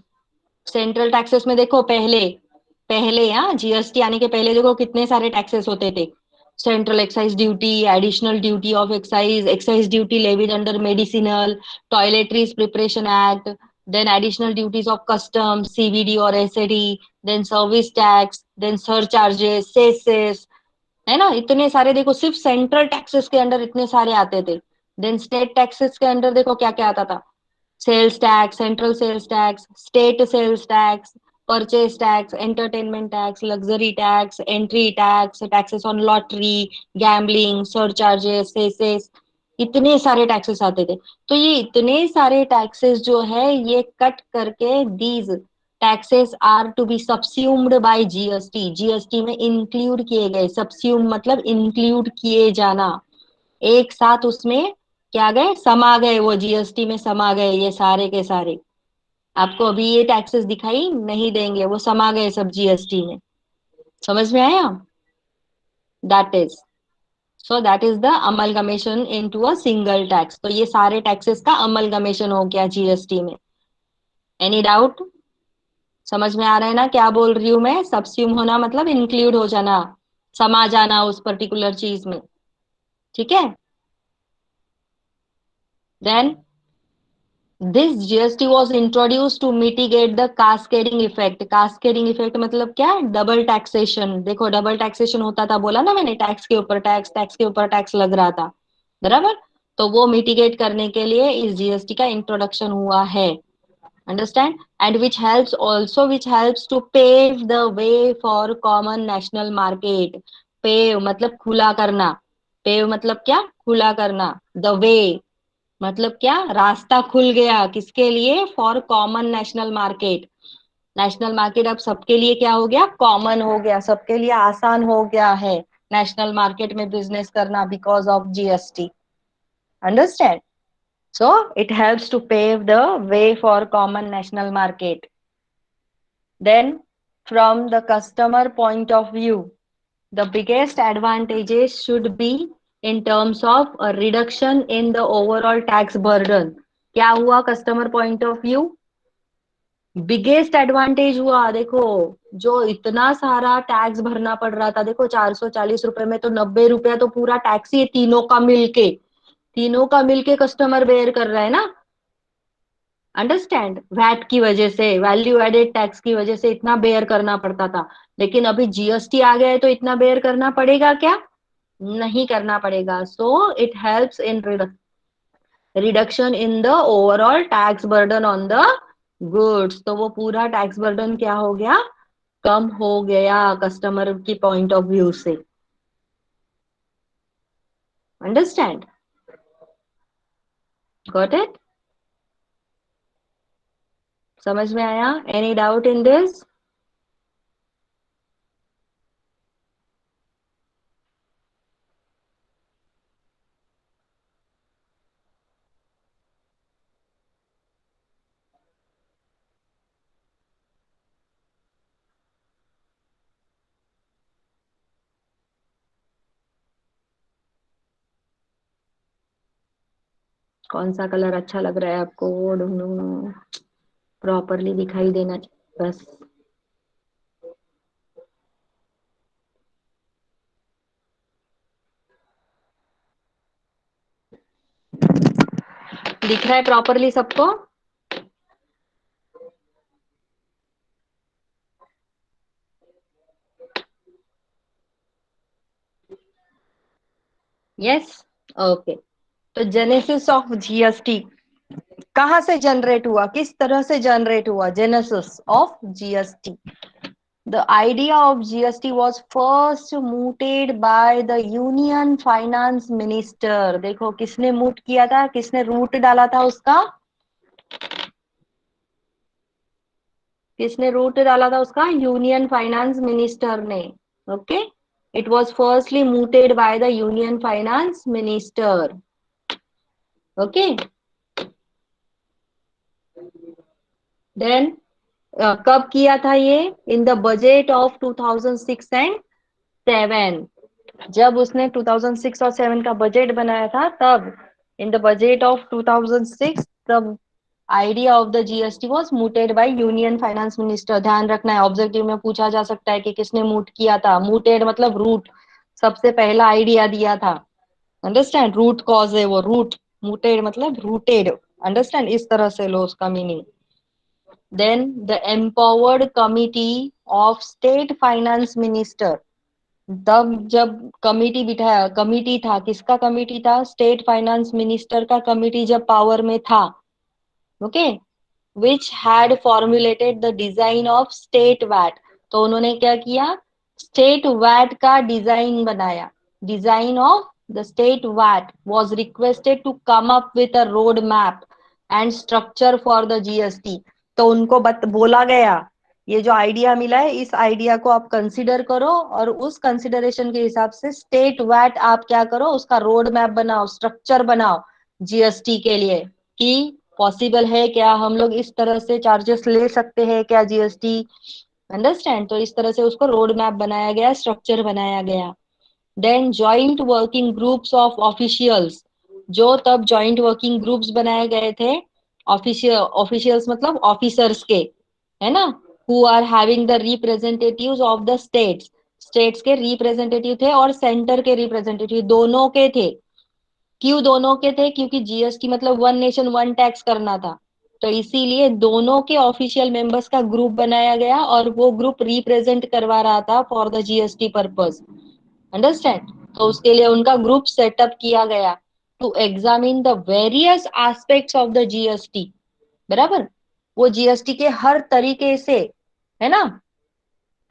Central taxes में देखो, पहले पहले यहाँ जीएसटी आने के पहले देखो कितने सारे टैक्सेस होते थे. Central excise duty, additional duty of excise, excise duty levied under medicinal toiletries preparation act, then additional duties of custom, CVD और SAD, then service tax, then surcharges, cesses, है ना. इतने सारे देखो, सिर्फ सेंट्रल टैक्सेस के अंडर इतने सारे आते थे. देन स्टेट टैक्सेस के अंडर देखो क्या क्या आता था, sales tax, central sales tax, state sales tax, purchase tax, entertainment tax, luxury tax, entry tax, taxes on lottery, gambling, surcharges, cesses, इतने सारे टैक्सेस आते थे. तो ये इतने सारे टैक्सेस जो है, ये कट करके these taxes are to be subsumed by GST. GST में इंक्लूड किए गए. सबस्यूम मतलब इंक्लूड किए जाना, एक साथ उसमें क्या गए, समा गए, वो जीएसटी में समा गए ये सारे के सारे. आपको अभी ये टैक्सेस दिखाई नहीं देंगे, वो समा गए सब जीएसटी में. समझ में आया. That is, so that is the amalgamation into a single tax. तो ये सारे टैक्सेस का अमलगमेशन हो गया जीएसटी में. Any doubt. समझ में आ रहा है ना क्या बोल रही हूं मैं. सबस्यूम होना मतलब इंक्लूड हो जाना, समा जाना उस पर्टिकुलर चीज में. ठीक है. Then this GST was introduce to mitigate the cascading effect. Cascading effect मतलब क्या, डबल टैक्सेशन. देखो डबल टैक्सेशन होता था, बोला ना मैंने, टैक्स के ऊपर टैक्स, टैक्स के ऊपर टैक्स लग रहा था. बराबर. तो वो मिटिगेट करने के लिए इस जीएसटी का इंट्रोडक्शन हुआ है. Understand. And which helps also, which helps to pave the way for common national market. Pave मतलब खुला करना. पेव मतलब क्या, खुला करना. द वे मतलब क्या, रास्ता खुल गया किसके लिए, for common national market. National market अब सबके लिए क्या हो गया, कॉमन हो गया, सबके लिए आसान हो गया है नेशनल मार्केट में बिजनेस करना, because of GST. Understand. So it helps to pave the way for common national market. Then from the customer point of view, the biggest advantages should be in terms of a reduction in the overall tax burden. क्या हुआ customer point of view, biggest advantage हुआ. देखो, जो इतना सारा टैक्स भरना पड़ रहा था, देखो 440 रुपए में तो 90 रुपया तो पूरा टैक्स ही है, तीनों का मिलके, तीनों का मिलके कस्टमर बेयर कर रहा है ना. अंडरस्टैंड. वैट की वजह से, वैल्यू एडेड टैक्स की वजह से इतना बेयर करना पड़ता था. लेकिन अभी जीएसटी आ गया है तो इतना बेयर करना पड़ेगा क्या, नहीं करना पड़ेगा. सो it helps in reduction in the overall tax burden on the goods. तो वो पूरा टैक्स बर्डन क्या हो गया, कम हो गया कस्टमर की पॉइंट ऑफ व्यू से। अंडरस्टैंड? Got it? समझ में आया? Any doubt in this? कौन सा कलर अच्छा लग रहा है आपको, वो ढूंढो, प्रॉपरली दिखाई देना चाहिए बस। दिख रहा है प्रॉपरली सबको? यस। ओके। तो जेनेसिस ऑफ जीएसटी कहाँ से जनरेट हुआ, किस तरह से जनरेट हुआ? Genesis of GST, the idea of GST was first mooted by the union finance minister. देखो किसने मूट किया था, किसने रूट डाला था उसका, किसने रूट डाला था उसका? यूनियन फाइनेंस मिनिस्टर ने। Okay, it was firstly mooted by the union finance minister. Okay, then कब किया था ये? In the budget of 2006 and 7। जब उसने 2006 और 7 का बजट बनाया था तब, इन द बजट ऑफ 2006, तब idea of the GST was mooted by union finance minister. ध्यान रखना है, ऑब्जेक्टिव में पूछा जा सकता है कि किसने मूट किया था। mooted मतलब रूट, सबसे पहला आइडिया दिया था। अंडरस्टैंड? रूट कॉज है वो, रूट। mooted मतलब रूटेड। अंडरस्टैंड? इस तरह से लो उसका मीनिंग। Then the empowered committee of state finance minister, तब जब कमिटी बिठाया, कमिटी था, किसका कमिटी था? स्टेट फाइनेंस मिनिस्टर का कमिटी जब पावर में था। Okay, which had formulated the design of state VAT. तो उन्होंने क्या किया? स्टेट वैट का डिजाइन बनाया। Design of the state VAT was requested to come up with a road map and structure for the GST. तो उनको बोला गया, ये जो आइडिया मिला है इस आइडिया को आप कंसिडर करो और उस कंसिडरेशन के हिसाब से स्टेट वैट आप क्या करो, उसका रोड मैप बनाओ, स्ट्रक्चर बनाओ जीएसटी के लिए, कि पॉसिबल है क्या, हम लोग इस तरह से चार्जेस ले सकते हैं क्या जीएसटी। अंडरस्टैंड? तो इस तरह से उसको रोड मैप बनाया गया, स्ट्रक्चर बनाया गया। Then joint working groups of officials, जो तब जॉइंट वर्किंग ग्रुप्स बनाए गए थे, ऑफिशियल्स मतलब ऑफिसर्स के, है ना, who are having the representatives of the states. States के रिप्रेजेंटेटिव थे और सेंटर के रिप्रेजेंटेटिव, दोनों के थे। क्यों दोनों के थे? क्योंकि जीएसटी मतलब वन नेशन वन टैक्स करना था, तो इसीलिए दोनों के ऑफिशियल मेंबर्स का ग्रुप बनाया गया और वो ग्रुप रिप्रेजेंट करवा रहा था for the GST purpose. Understand? तो उसके लिए उनका ग्रुप सेटअप किया गया to examine the various aspects of the GST. बराबर? वो जीएसटी के हर तरीके से, है ना,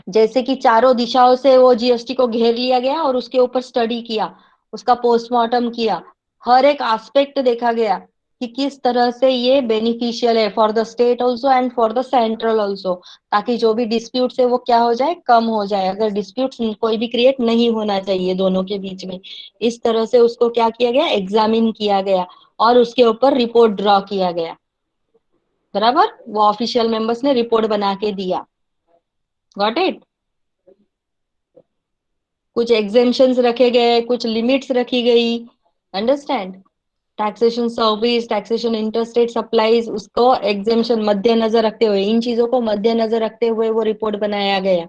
जैसे कि चारों दिशाओं से वो जीएसटी को घेर लिया गया और उसके ऊपर स्टडी किया, उसका पोस्टमार्टम किया, हर एक एस्पेक्ट देखा गया कि किस तरह से ये बेनिफिशियल है for the state also and for the central also, ताकि जो भी डिस्प्यूट है वो क्या हो जाए, कम हो जाए। अगर डिस्प्यूट कोई भी क्रिएट नहीं होना चाहिए दोनों के बीच में, इस तरह से उसको क्या किया गया, एग्जामिन किया गया और उसके ऊपर रिपोर्ट ड्रॉ किया गया। बराबर? वो ऑफिशियल मेंबर्स ने रिपोर्ट बना के दिया। Got it? कुछ एग्जेम्पशंस रखे गए, कुछ लिमिट्स रखी गई। Understand? Taxation service, taxation interstate supplies, उसको एग्जेम्पशन मद्देनजर रखते हुए, इन चीजों को मद्देनजर रखते हुए वो रिपोर्ट बनाया गया।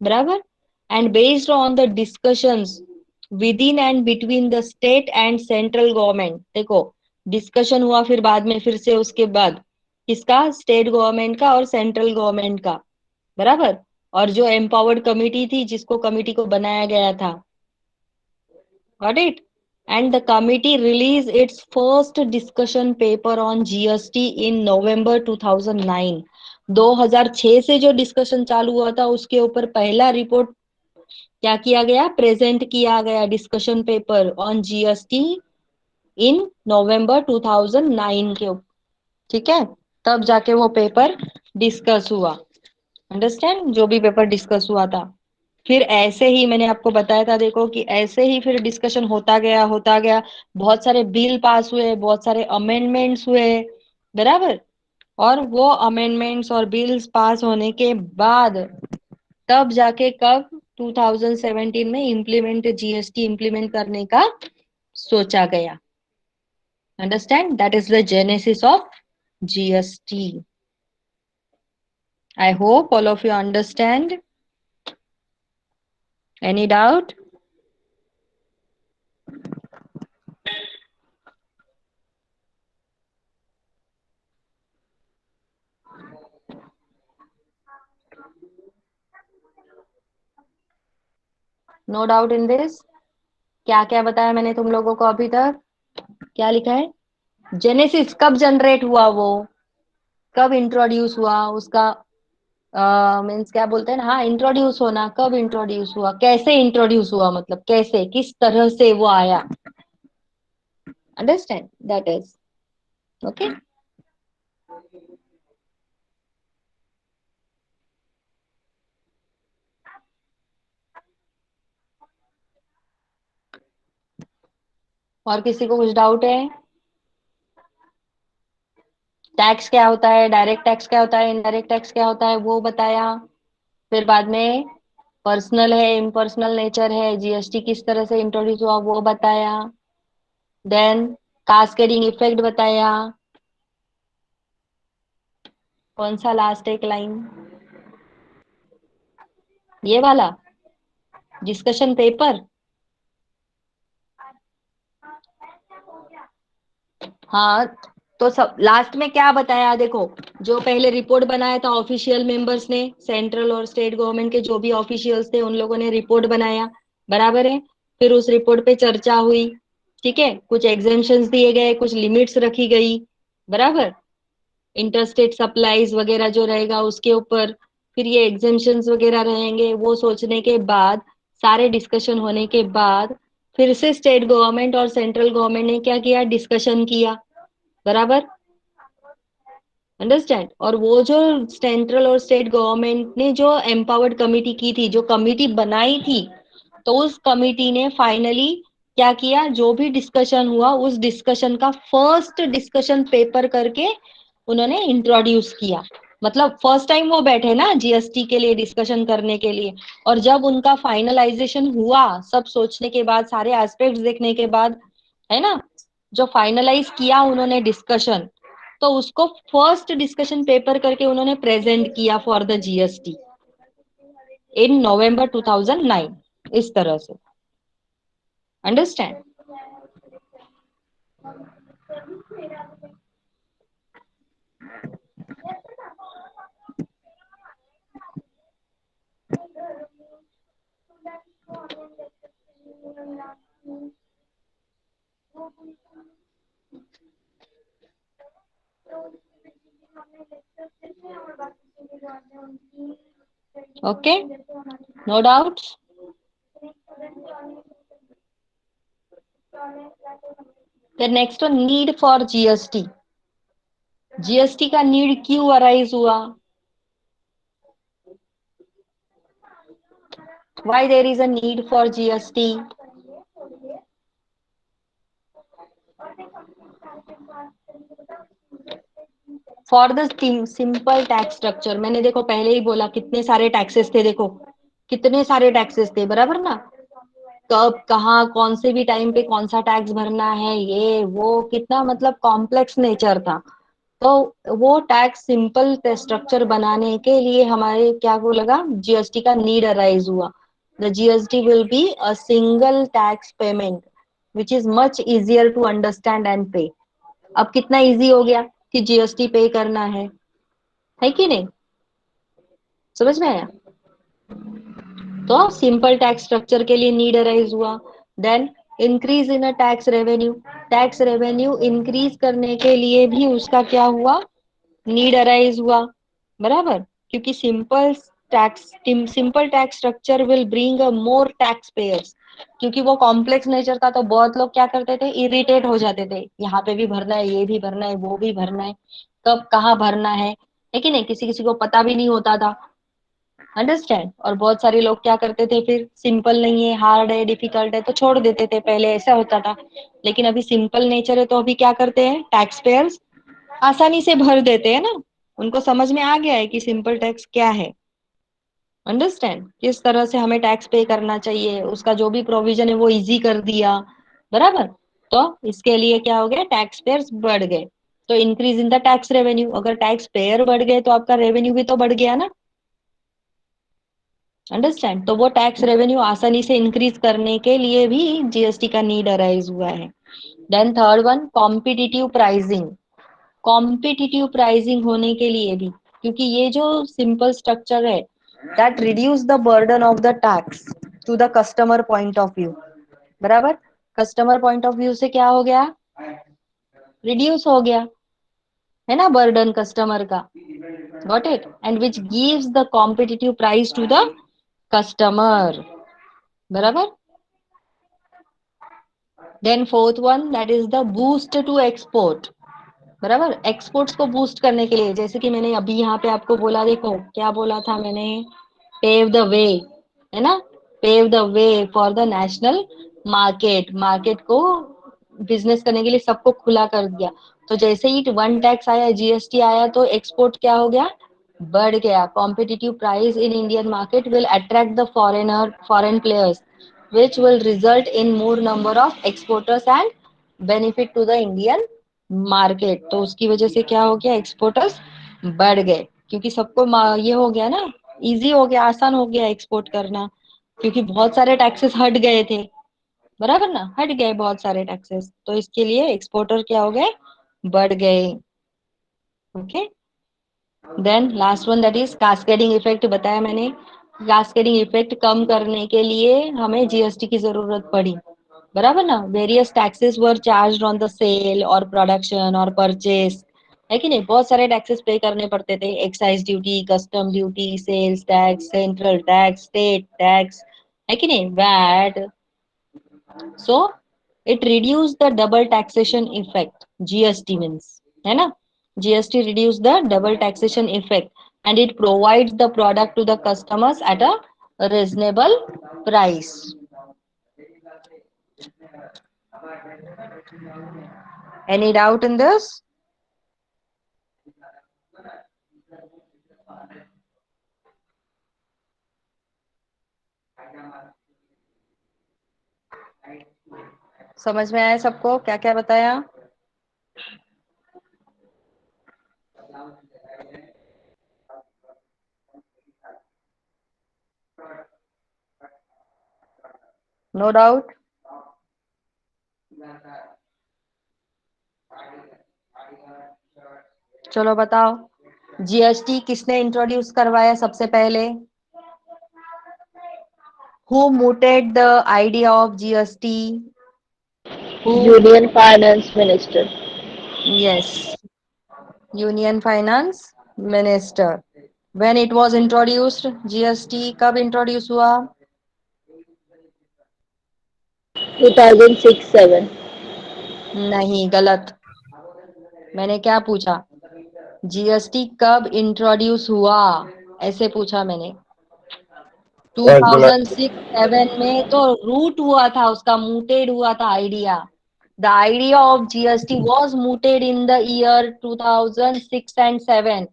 बराबर? And based on the discussions with in and between the state and central government. देखो, डिस्कशन हुआ फिर बाद में, फिर से उसके बाद किसका? स्टेट गवर्नमेंट का और सेंट्रल गवर्नमेंट का। बराबर? और जो एम्पावर्ड कमिटी थी, जिसको कमिटी को बनाया गया था। Got it? And the committee released its first discussion paper on GST in November 2009. 2006 से जो डिस्कशन चालू हुआ था उसके ऊपर पहला रिपोर्ट क्या किया गया, प्रेजेंट किया गया, discussion paper on GST in November 2009 के ऊपर। ठीक है, तब जाके वो पेपर डिस्कस हुआ। अंडरस्टैंड, जो भी पेपर डिस्कस हुआ था। फिर ऐसे ही मैंने आपको बताया था, देखो कि ऐसे ही फिर डिस्कशन होता गया होता गया, बहुत सारे बिल पास हुए, बहुत सारे अमेंडमेंट्स हुए, बराबर। और वो अमेंडमेंट्स और बिल्स पास होने के बाद तब जाके कब 2017 में इम्प्लीमेंट जीएसटी इम्प्लीमेंट करने का सोचा गया। Understand, that is the genesis of GST. I hope all of you understand. Any doubt? No doubt in this? क्या क्या बताया मैंने तुम लोगों को अभी तक? क्या लिखा है? जेनेसिस कब जनरेट हुआ, वो कब इंट्रोड्यूस हुआ उसका, मीन्स क्या बोलते हैं ना, हाँ, इंट्रोड्यूस होना, कब इंट्रोड्यूस हुआ, कैसे इंट्रोड्यूस हुआ, मतलब कैसे, किस तरह से वो आया। Understand, that is okay. और किसी को कुछ डाउट है? टैक्स क्या होता है, डायरेक्ट टैक्स क्या होता है, इनडायरेक्ट टैक्स क्या होता है, वो बताया। फिर बाद में पर्सनल है, इम्पर्सनल नेचर है, जीएसटी किस तरह से इंट्रोड्यूस हुआ वो बताया। देन कास्केडिंग इफेक्ट बताया। कौन सा लास्ट एक लाइन, ये वाला डिस्कशन पेपर। हाँ, तो सब लास्ट में क्या बताया, देखो, जो पहले रिपोर्ट बनाया था ऑफिशियल मेंबर्स ने, सेंट्रल और स्टेट गवर्नमेंट के जो भी ऑफिशियल्स थे उन लोगों ने रिपोर्ट बनाया, बराबर है। फिर उस रिपोर्ट पे चर्चा हुई, ठीक है, कुछ एग्जेम्पशंस दिए गए, कुछ लिमिट्स रखी गई, बराबर। इंटरस्टेट सप्लाईज वगैरह जो रहेगा उसके ऊपर फिर ये एग्जेम्पशंस वगैरह रहेंगे, वो सोचने के बाद, सारे डिस्कशन होने के बाद, फिर से स्टेट गवर्नमेंट और सेंट्रल गवर्नमेंट ने क्या किया, डिस्कशन किया, बराबर। अंडरस्टैंड, और वो जो सेंट्रल और स्टेट गवर्नमेंट ने जो एम्पावर्ड कमिटी की थी, जो कमिटी बनाई थी, तो उस कमिटी ने फाइनली क्या किया, जो भी डिस्कशन हुआ उस डिस्कशन का फर्स्ट डिस्कशन पेपर करके उन्होंने इंट्रोड्यूस किया। मतलब फर्स्ट टाइम वो बैठे ना जीएसटी के लिए डिस्कशन करने के लिए, और जब उनका फाइनलाइजेशन हुआ, सब सोचने के बाद, सारे एस्पेक्ट्स देखने के बाद, है ना, जो फाइनलाइज किया उन्होंने डिस्कशन, तो उसको फर्स्ट डिस्कशन पेपर करके उन्होंने प्रेजेंट किया for the GST in November 2009, इस तरह से। अंडरस्टैंड। Okay, no doubts. फिर next, need for GST. GST का नीड क्यों अराइज हुआ, why there is a need for GST. For the simple tax structure, मैंने देखो पहले ही बोला कितने सारे टैक्सेस थे, देखो कितने सारे टैक्सेस थे, बराबर ना। कब कहाँ कौन से भी टाइम पे कौन सा टैक्स भरना है, ये वो कितना मतलब कॉम्प्लेक्स नेचर था। तो वो टैक्स सिंपल स्ट्रक्चर बनाने के लिए हमारे क्या को लगा, जीएसटी का नीड अराइज हुआ। The GST will be a single tax payment which is much easier to understand and pay. अब कितना इजी हो गया कि जीएसटी पे करना है कि नहीं, समझ में आया। तो सिंपल टैक्स स्ट्रक्चर के लिए नीड अराइज हुआ। Then increase in a tax revenue, tax revenue increase करने के लिए भी उसका क्या हुआ, नीड अराइज हुआ। बराबर, क्योंकि simple tax structure will bring a more tax payers. क्योंकि वो कॉम्प्लेक्स नेचर था तो बहुत लोग क्या करते थे, इरिटेट हो जाते थे, यहाँ पे भी भरना है, ये भी भरना है, वो भी भरना है, कब कहाँ भरना है कि नहीं, किसी किसी को पता भी नहीं होता था। अंडरस्टैंड। और बहुत सारे लोग क्या करते थे, फिर सिंपल नहीं है, हार्ड है, डिफिकल्ट है तो छोड़ देते थे, पहले ऐसा होता था। लेकिन अभी सिंपल नेचर है तो अभी क्या करते हैं, टैक्स पेयर्स आसानी से भर देते हैं ना। उनको समझ में आ गया है कि सिंपल टैक्स क्या है। अंडरस्टैंड, किस तरह से हमें टैक्स पे करना चाहिए, उसका जो भी प्रोविजन है वो इजी कर दिया। बराबर। तो इसके लिए क्या हो गया, टैक्स पेयर्स बढ़ गए। तो increase in the tax revenue, अगर टैक्स पेयर बढ़ गए तो आपका रेवेन्यू भी तो बढ़ गया ना। अंडरस्टैंड। तो वो टैक्स रेवेन्यू आसानी से इंक्रीज करने के लिए भी जीएसटी का नीड अराइज हुआ है। Then third one, competitive pricing. Competitive pricing होने के लिए भी, क्योंकि ये जो सिंपल स्ट्रक्चर है, that reduce the burden of the tax to the customer point of view. बराबर। कस्टमर पॉइंट ऑफ व्यू से क्या हो गया, रिड्यूस हो गया, है ना, बर्डन कस्टमर का। Got it. And which gives the competitive price to the customer. बराबर। Then fourth one, that is the boost to export. बराबर, एक्सपोर्ट्स को बूस्ट करने के लिए, जैसे कि मैंने अभी यहाँ पे आपको बोला, देखो क्या बोला था मैंने, पेव द वे, है ना, pave the way for the national market. Market को बिजनेस करने के लिए सबको खुला कर दिया। तो जैसे ही वन टैक्स आया, जीएसटी आया, तो एक्सपोर्ट क्या हो गया, बढ़ गया। Competitive price in Indian market will attract the foreign players which will result in more number of exporters and benefit to the Indian market। तो उसकी वजह से क्या हो गया, एक्सपोर्टर्स बढ़ गए, क्योंकि सबको ये हो गया ना, इजी हो गया, आसान हो गया एक्सपोर्ट करना, क्योंकि बहुत सारे टैक्सेस हट गए थे। बराबर ना, हट गए बहुत सारे टैक्सेस, तो इसके लिए एक्सपोर्टर क्या हो गए, बढ़ गए। Okay. Then last one, that is cascading effect, बताया मैंने। कास्केडिंग इफेक्ट कम करने के लिए हमें जीएसटी की जरूरत पड़ी। बराबर ना, various taxes were charge on the sale और प्रोडक्शन और परचेस, है कि नहीं, बहुत सारे टैक्सेस पे करने पड़ते थे, excise duty, custom duty, sales tax, central tax, state tax, है कि नहीं, VAT. So it reduce the double taxation effect, GST means, है ना, GST reduce the double taxation effect and it provides the product to the customers at a reasonable price. Any doubt in this? समझ में आया सबको क्या क्या बताया? No doubt. चलो बताओ, जीएसटी किसने इंट्रोड्यूस करवाया सबसे पहले? Who mooted the idea of GST? Who? Union finance minister. Yes, Union Finance Minister. When it was introduced, GST कब इंट्रोड्यूस हुआ? 2006-7। नहीं, गलत। मैंने क्या पूछा, जीएसटी कब इंट्रोड्यूस हुआ, ऐसे पूछा मैंने। बोला। 2006-7 में तो रूट हुआ था उसका, मूटेड हुआ था idea. The idea of GST was mooted in the year 2006 and 7।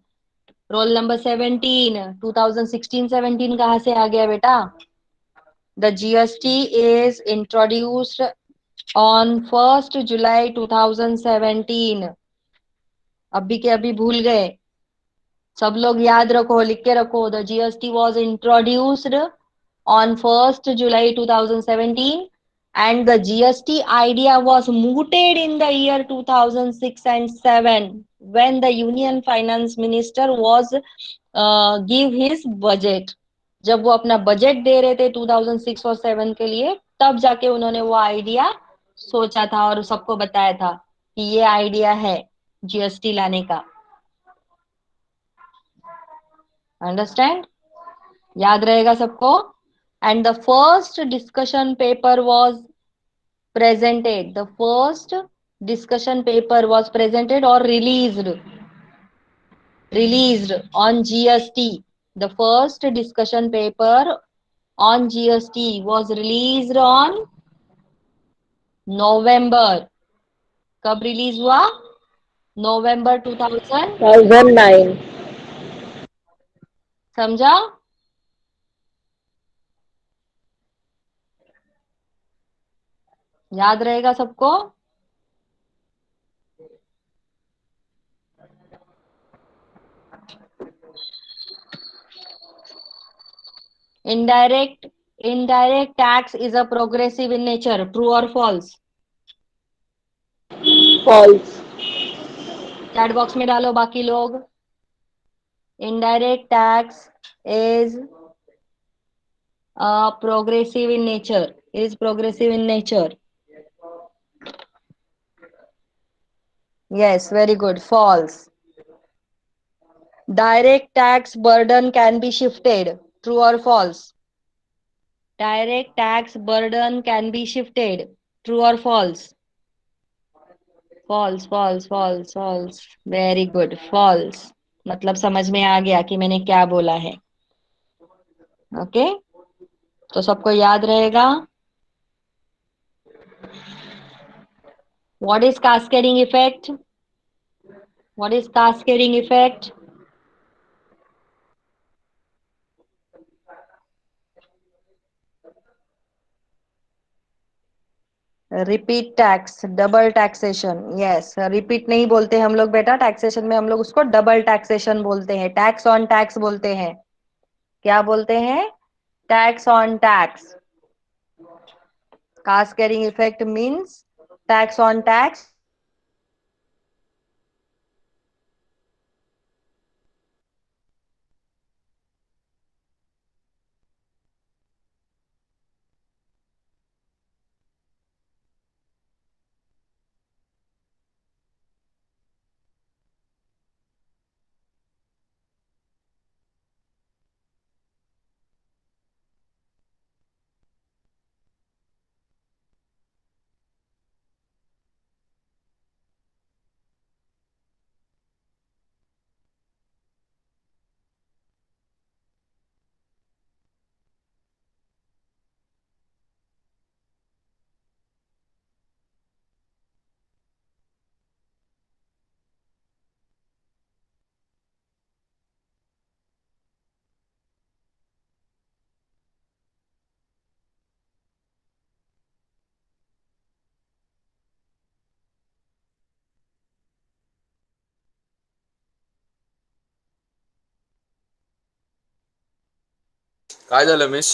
Roll number 17, 2016-17 कहाँ से आ गया बेटा? The GST is introduced on 1 जुलाई 2017। अभी के अभी भूल गए? सब लोग याद रखो, लिख के रखो, the GST was introduced on 1st July 2017 and the GST idea was mooted in the year 2006 and 7 when the Union Finance Minister was give his budget। जब वो अपना बजट दे रहे थे 2006 और 7 के लिए, तब जाके उन्होंने वो आइडिया सोचा था और सबको बताया था कि ये आइडिया है जीएसटी लाने का। अंडरस्टैंड? याद रहेगा सबको? And the first discussion paper was presented. The first discussion paper was presented or released on GST. The first discussion paper on GST was released on November. कब रिलीज हुआ? नवंबर 2000। 2009. समझा? याद रहेगा सबको? indirect indirect tax is a progressive in nature. True or false? False. Chat box में डालो बाकी लोग। indirect tax is progressive in nature. Is progressive in nature. Yes, very good. False. Direct tax burden can be shifted. True or false? Direct tax burden can be shifted. True or false? False, false, false, false. Very good. False. मतलब समझ में आ गया कि मैंने क्या बोला है। ओके, तो सबको याद रहेगा। What is cascading effect? What is cascading effect? Repeat tax, double taxation. Yes, repeat नहीं बोलते हम लोग बेटा, टैक्सेशन में हम लोग उसको डबल टैक्सेशन बोलते हैं, टैक्स ऑन टैक्स बोलते हैं। क्या बोलते हैं? Tax on tax. cascading effect means tax on tax। काय झालं मिस?